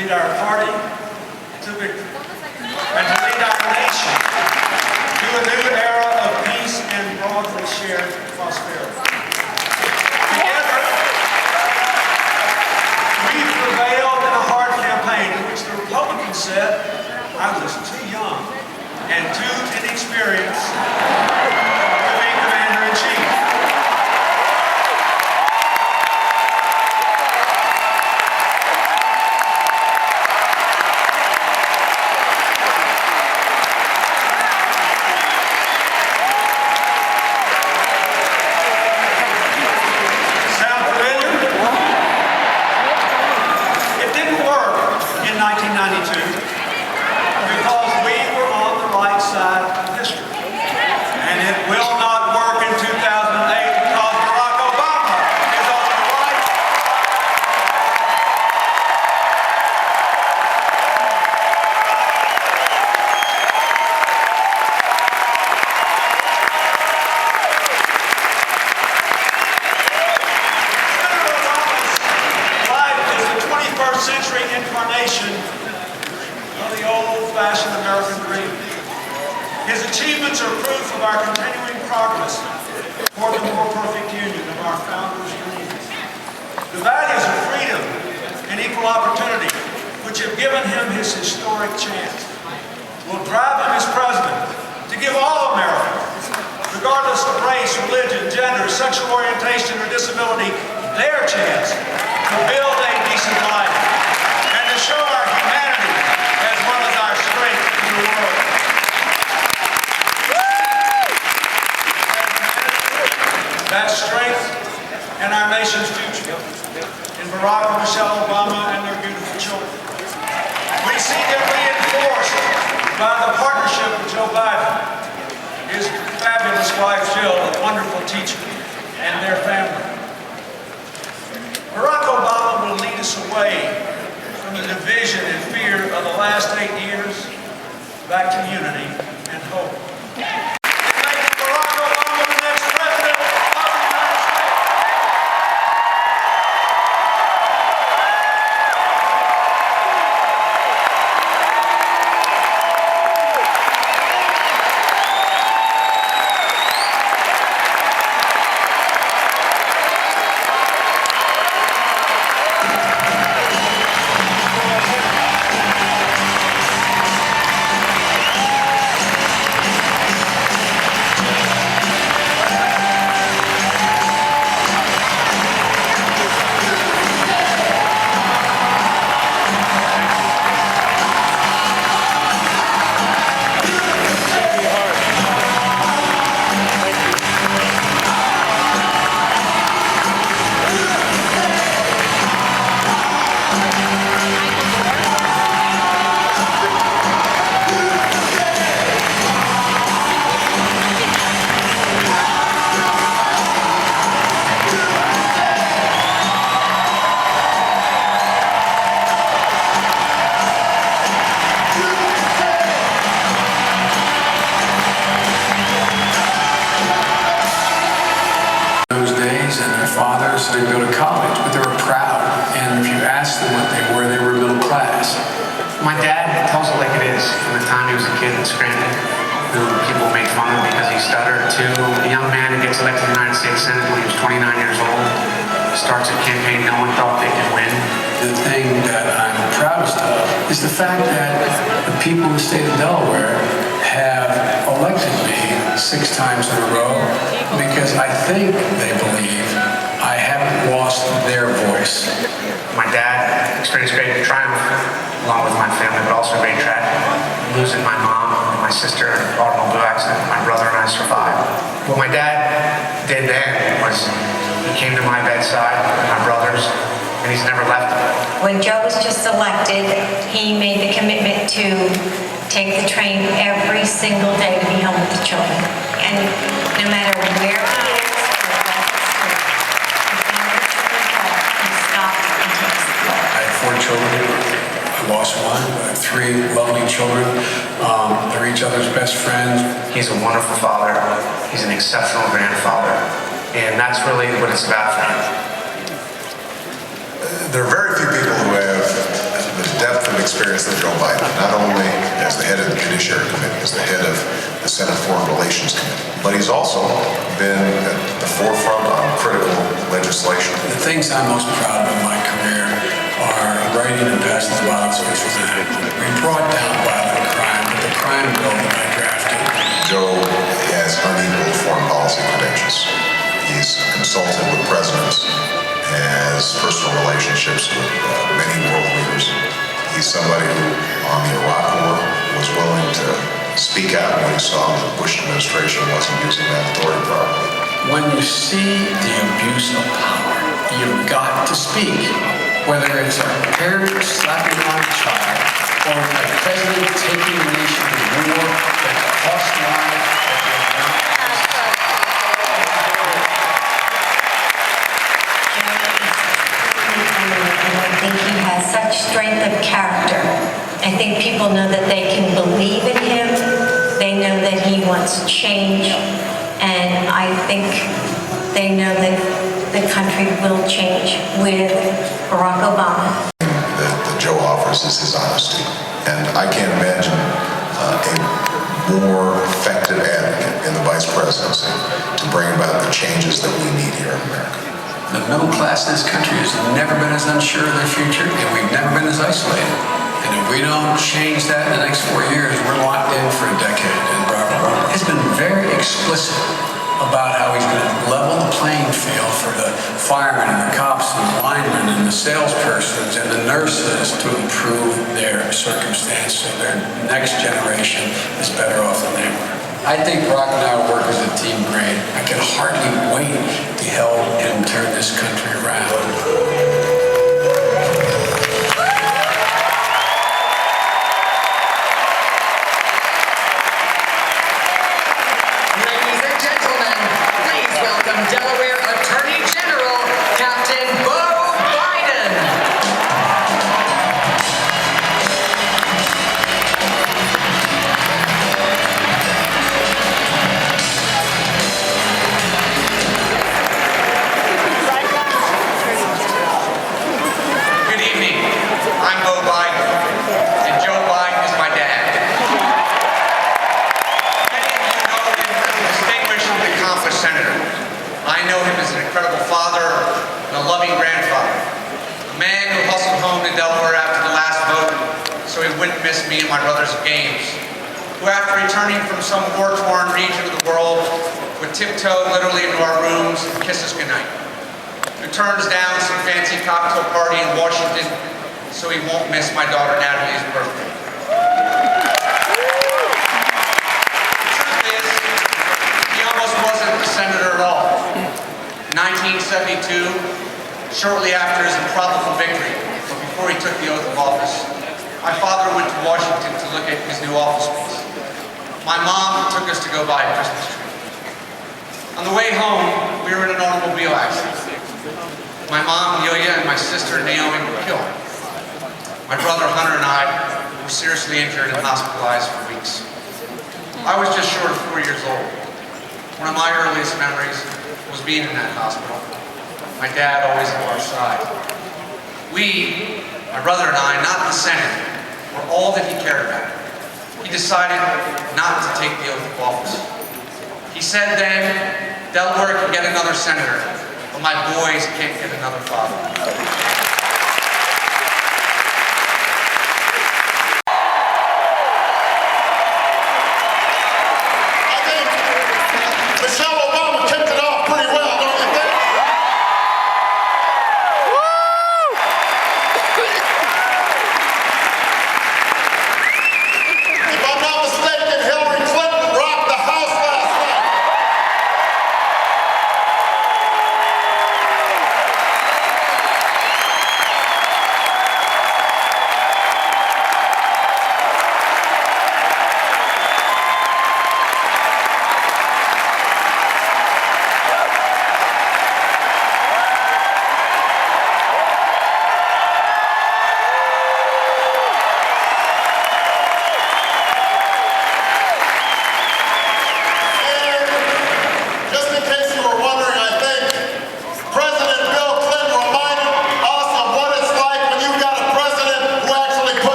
lead our party to victory, and to lead our nation to a new era of peace and broadly shared prosperity. Together, we prevailed in a hard campaign in which the Republicans said I was too young and too inexperienced to be commander-in-chief. Sound familiar? It didn't work in 1992 because we were on the right side of history. And it will not work in 2008 because Barack Obama is on the right. Senator Obama's life is the 21st century incarnation of the old-fashioned American dream. His achievements are proof of our continuing progress toward the more perfect union of our founders' dreams. The values of freedom and equal opportunity, which have given him his historic chance, will drive him as president to give all Americans, regardless of race, religion, gender, sexual orientation, or disability, their chance to build a decent life and to show our humanity as well as our strength in the world. That strength and our nation's future in Barack and Michelle Obama and their beautiful children. We see them reinforced by the partnership with Joe Biden, his fabulous wife Jill, a wonderful teacher, and their family. Barack Obama will lead us away from the division and fear of the last 8 years back to unity and hope. And their fathers didn't go to college, but they were proud. And if you asked them what they were middle class. My dad tells it like it is. From the time he was a kid in Scranton, who people made fun of because he stuttered, to a young man who gets elected to the United States Senate when he was 29 years old, starts a campaign no one thought they could win. The thing that I'm proudest of is the fact that the people in the state of Delaware have elected me 6 times in a row because I think they believe I haven't lost their voice. My dad experienced great triumph along with my family, but also great tragedy. Losing my mom and my sister in an automobile accident, my brother and I survived. What my dad did then was he came to my bedside with my brothers, and he's never left. When Joe was just elected, he made the commitment to take the train every single day to be home with the children. And no matter where he is, he stops and takes the call. I have 4 children. I lost one. I have 3 lovely children. They're each other's best friends. He's a wonderful father. He's an exceptional grandfather. And that's really what it's about for him. There are very few people who have the depth experience than Joe Biden, not only as the head of the Judiciary Committee, as the head of the Senate Foreign Relations Committee, but he's also been at the forefront on critical legislation. The things I'm most proud of in my career are writing and passing the Violence Against Women Act. We brought down violent crime with the crime bill that I drafted. Joe has unequaled foreign policy credentials. He's consulted with presidents, has personal relationships with many world leaders. He's somebody who, on the Iraq War, was willing to speak out when he saw the Bush administration wasn't using that authority properly. When you see the abuse of power, you've got to speak. Whether it's a parent slapping on a child, or a president taking a nation to war that costs lives, And I think he has such strength of character. I think people know that they can believe in him. They know that he wants change. And I think they know that the country will change with Barack Obama. That Joe offers is his honesty. And I can't imagine a more effective advocate in the vice presidency to bring about the changes that we need here in America. the middle class in this country has never been as unsure of their future, and we've never been as isolated. And if we don't change that in the next 4 years, we're locked in for a decade. And Barack Obama has been very explicit about how he's going to level the playing field for the firemen and the cops and the linemen and the salespersons and the nurses to improve their circumstance so their next generation is better off than they were. I think Barack and I will work as a team great. I can hardly wait to help him turn this country around. Ladies and gentlemen, please welcome Delaware Attorney General, Captain Beau Biden. Good evening. I'm Beau Biden, and Joe Biden is my dad. Many of you know him as a distinguished and accomplished senator. I know him as an incredible father and a loving grandfather. A man who hustled home to Delaware after the last vote so he wouldn't miss me and my brother's games. Who, after returning from some war-torn region of the world, would tiptoe literally into our rooms and kiss us goodnight. Who turns down some fancy cocktail party in Washington so he won't miss my daughter Natalie's birthday. The truth is, he almost wasn't a senator at all. In 1972, shortly after his improbable victory, but before he took the oath of office, my father went to Washington to look at his new office space. My mom took us to go buy a Christmas tree. On the way home, we were in an automobile accident. My mom, Yulia, and my sister, Naomi, were killed. My brother, Hunter, and I were seriously injured and hospitalized for weeks. I was just short of 4 years old. One of my earliest memories was being in that hospital. My dad always at our side. We, my brother and I, not the Senate, were all that he cared about. He decided not to take the oath of office. He said then, Delaware can get another senator, but my boys can't get another father.